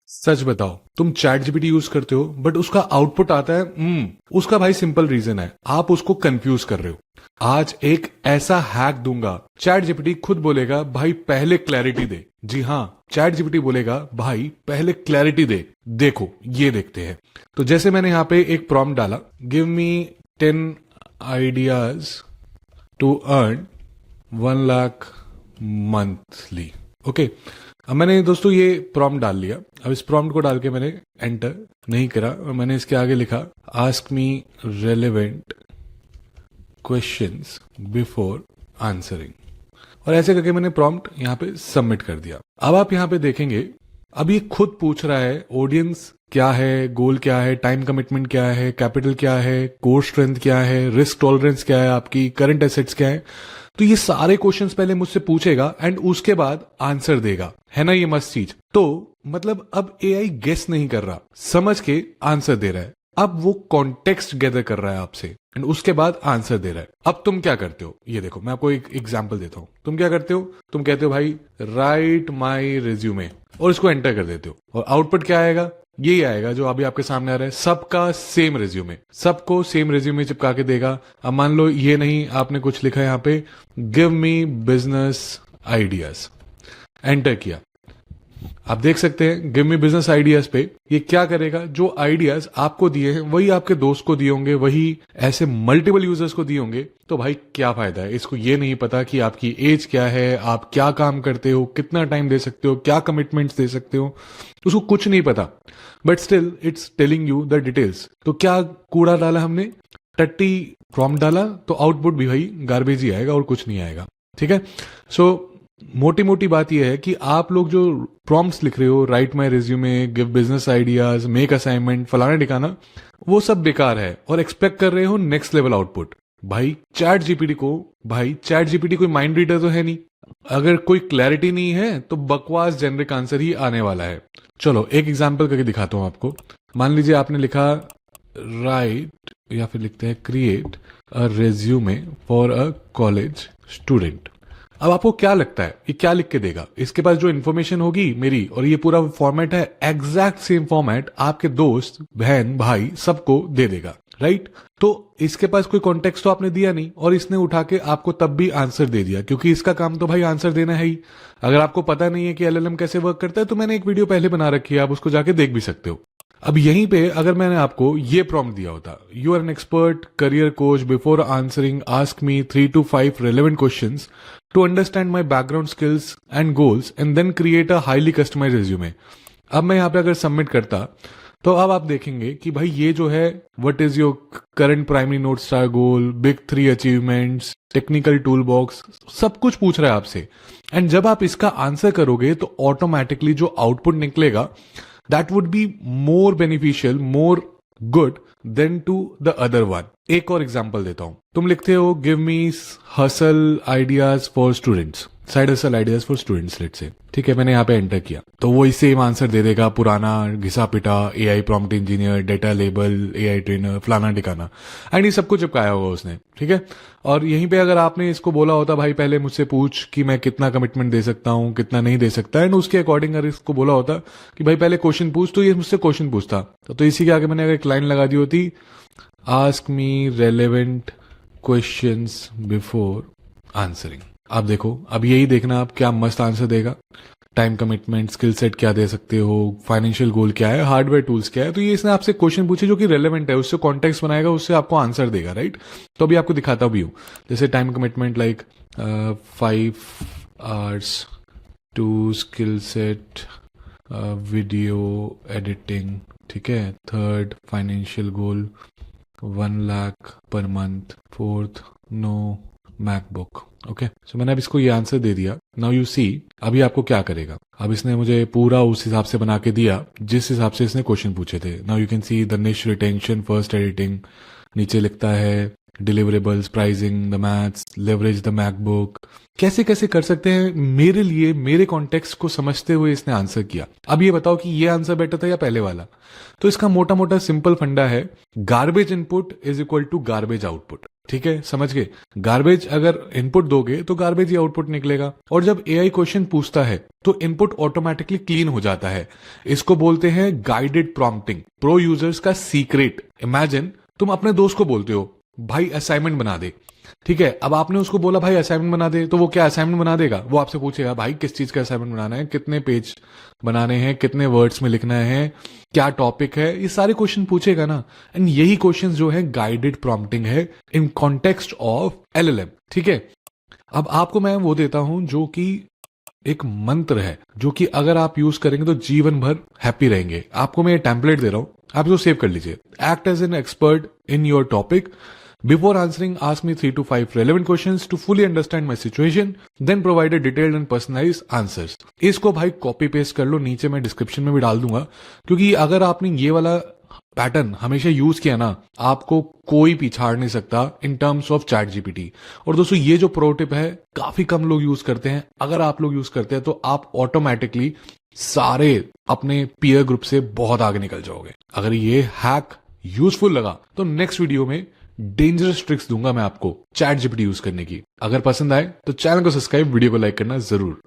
सच बताओ, तुम chat GPT use करते हो बट उसका आउटपुट आता है उसका भाई सिंपल रीजन है, आप उसको कंफ्यूज कर रहे हो। आज एक ऐसा हैक दूंगा, चैट जीपीटी खुद बोलेगा भाई पहले क्लैरिटी दे। जी हाँ, चैट जीपीटी बोलेगा भाई पहले क्लैरिटी दे। देखो ये देखते हैं। तो जैसे मैंने यहाँ पे एक प्रॉम्प्ट डाला, give me 10 ideas to earn 1 lakh monthly. Okay, अब मैंने दोस्तों ये प्रॉम्प्ट डाल लिया। अब इस प्रॉम्प्ट को डाल के मैंने एंटर नहीं करा और मैंने इसके आगे लिखा ask me relevant questions before answering, और ऐसे करके मैंने प्रॉम्प्ट यहाँ पे सबमिट कर दिया। अब आप यहाँ पे देखेंगे, अब ये खुद पूछ रहा है ऑडियंस क्या है, गोल क्या है, टाइम कमिटमेंट क्या है, कैपिटल क्या है, कोर स्ट्रेंथ क्या है, रिस्क टॉलरेंस क्या है, आपकी करंट एसेट्स क्या है। तो ये सारे क्वेश्चंस पहले मुझसे पूछेगा एंड उसके बाद आंसर देगा। है ना ये मस्त चीज। तो मतलब अब एआई गेस नहीं कर रहा, समझ के आंसर दे रहा है। अब वो कॉन्टेक्स्ट गैदर कर रहा है आपसे एंड उसके बाद आंसर दे रहा है। अब तुम क्या करते हो, ये देखो मैं आपको एक एग्जांपल देता हूं। तुम क्या करते हो, तुम कहते हो भाई राइट माय रिज्यूमे और इसको एंटर कर देते हो, और आउटपुट क्या आएगा, यही आएगा जो अभी आपके सामने आ रहा है। सबका सेम रिज्यूमे, सबको सेम रिज्यूमे चिपका के देगा। अब मान लो ये नहीं, आपने कुछ लिखा है यहाँ पे give me business ideas, enter किया। आप देख सकते हैं गिव मी बिजनेस आइडियाज पे ये क्या करेगा, जो आइडियाज आपको दिए हैं वही आपके दोस्त को दिए होंगे, वही ऐसे मल्टीपल यूजर्स को दिए होंगे। तो भाई क्या फायदा है, इसको ये नहीं पता कि आपकी एज क्या है, आप क्या काम करते हो, कितना टाइम दे सकते हो, क्या कमिटमेंट्स दे सकते हो, उसको कुछ नहीं पता। But still it's telling you the details. तो क्या कूड़ा डाला हमने, टट्टी प्रॉम्प्ट डाला, तो आउटपुट भी भाई गार्बेज ही आएगा और कुछ नहीं आएगा। ठीक है। सो मोटी मोटी बात यह है कि आप लोग जो प्रॉम्प्ट्स लिख रहे हो, right my resume, give business ideas, make assignment, फलाना ठिकाना, वो सब बेकार है और एक्सपेक्ट कर रहे हो नेक्स्ट लेवल आउटपुट। भाई चैट जीपीटी कोई माइंड रीडर तो है नहीं। अगर कोई क्लैरिटी नहीं है तो बकवास जेनरिक आंसर ही आने वाला है। चलो एक एग्जांपल करके दिखाता हूं आपको। मान लीजिए आपने लिखा राइट, या फिर लिखते हैं create a resume for a college student. अब आपको क्या लगता है ये क्या लिख के देगा, इसके पास जो इन्फॉर्मेशन होगी मेरी, और ये पूरा फॉर्मेट है एग्जैक्ट सेम फॉर्मेट, आपके दोस्त, बहन, भाई सबको दे देगा। राइट। तो इसके पास कोई कॉन्टेक्स्ट तो आपने दिया नहीं, और इसने उठा के आपको तब भी आंसर दे दिया, क्योंकि इसका काम तो भाई आंसर देना है ही। अगर आपको पता नहीं है कि एलएलएम कैसे वर्क करता है तो मैंने एक वीडियो पहले बना रखी है, आप उसको जाके देख भी सकते हो। अब यहीं पे अगर मैंने आपको ये प्रॉम्प्ट दिया होता, you are an expert career coach, before answering ask me 3 to 5 relevant questions to understand my background skills and goals and then create a highly customized resume। अब मैं यहाँ पे अगर सबमिट करता तो अब आप देखेंगे कि भाई ये जो है what is your current primary note star goal, big 3 achievements, technical tool box, सब कुछ पूछ रहा है आपसे। एंड जब आप इसका आंसर करोगे तो ऑटोमेटिकली जो आउटपुट निकलेगा that would be more beneficial, more good than to the other one। एक और एग्जांपल देता हूं। तुम लिखते हो give me hustle ideas for students, side hustle ideas for students let से। ठीक है, मैंने यहाँ पे एंटर किया तो वो सेम आंसर दे देगा, पुराना घिसा पिटा, AI prompt engineer, data label, AI trainer, फलाना ठिकाना, एंड ये सब कुछ चिपकाया होगा उसने। ठीक है। और यहीं पे अगर आपने इसको बोला होता भाई पहले मुझसे पूछ कि मैं कितना कमिटमेंट दे सकता हूं, कितना नहीं दे सकता, एंड उसके अकॉर्डिंग अगर इसको बोला होता कि भाई पहले क्वेश्चन पूछ, तो ये मुझसे क्वेश्चन पूछता। तो इसी के आगे मैंने अगर एक लाइन लगा दी होती ask me relevant questions before answering. आप देखो, अब यही देखना आप क्या मस्त आंसर देगा। टाइम कमिटमेंट, स्किल सेट क्या दे सकते हो, फाइनेंशियल गोल क्या है, हार्डवेयर टूल्स क्या है। तो ये इसने आपसे क्वेश्चन पूछे जो कि रेलेवेंट है, उससे कॉन्टेक्स्ट बनाएगा, उससे आपको आंसर देगा। राइट। तो अभी आपको दिखाता भी हूं, जैसे time commitment like 5 hours to skill set video editing. ठीक है। 3rd financial goal 1 lakh per month. 4th no MacBook. Okay, so मैंने अब इसको ये आंसर दे दिया। नाउ यू सी अभी आपको क्या करेगा। अब इसने मुझे पूरा उस हिसाब से बना के दिया जिस हिसाब से इसने क्वेश्चन पूछे थे। Now you can see the निश रिटेंशन, फर्स्ट एडिटिंग, नीचे लिखता है deliverables, pricing, the maths, leverage the MacBook. कैसे कैसे कर सकते हैं मेरे लिए, मेरे कॉन्टेक्स्ट को समझते हुए इसने आंसर किया। अब ये बताओ कि ये आंसर बेटर था या पहले वाला। तो इसका मोटा मोटा सिंपल फंडा है, garbage input is equal to garbage output. ठीक है, समझ गए। गार्बेज अगर इनपुट दोगे तो गार्बेज ही आउटपुट निकलेगा। और जब एआई क्वेश्चन पूछता है तो इनपुट ऑटोमेटिकली क्लीन हो जाता है। इसको बोलते हैं गाइडेड प्रॉम्प्टिंग, प्रो यूजर्स का सीक्रेट। इमेजिन तुम अपने दोस्त को बोलते हो भाई असाइनमेंट बना दे, ठीक है। अब आपने उसको बोला भाई असाइनमेंट बना दे, तो वो क्या असाइनमेंट बना देगा? वो आपसे पूछेगा भाई किस चीज का असाइनमेंट बनाना है, कितने पेज बनाने हैं, कितने वर्ड्स में लिखना है, क्या टॉपिक है, ये सारे क्वेश्चन पूछेगा ना। एंड यही क्वेश्चन जो है गाइडेड प्रॉम्प्टिंग है इन कॉन्टेक्स्ट ऑफ एलएलएम, ठीक है। अब आपको मैं वो देता हूं जो कि एक मंत्र है, जो कि अगर आप यूज करेंगे तो जीवन भर हैप्पी रहेंगे। आपको मैं ये टेम्पलेट दे रहा हूं, आप इसको सेव कर लीजिए। Act as an expert in your topic. Before answering, ask me 3 to 5 relevant questions to fully understand my situation, then provide a detailed and personalized answers. इसको भाई कॉपी पेस्ट कर लो, नीचे मैं डिस्क्रिप्शन में भी डाल दूंगा, क्योंकि अगर आपने ये वाला पैटर्न हमेशा यूज किया ना, आपको कोई पिछाड़ नहीं सकता in terms of chat GPT. और दोस्तों ये जो प्रो टिप है काफी कम लोग यूज करते हैं, अगर आप लोग यूज करते हैं तो आप ऑटोमेटिकली सारे अपने पीयर ग्रुप से बहुत आगे निकल जाओगे। अगर ये हैक यूजफुल लगा तो नेक्स्ट वीडियो में डेंजरस ट्रिक्स दूंगा मैं आपको चैट जीपीटी यूज करने की। अगर पसंद आए तो चैनल को सब्सक्राइब, वीडियो को लाइक करना जरूर।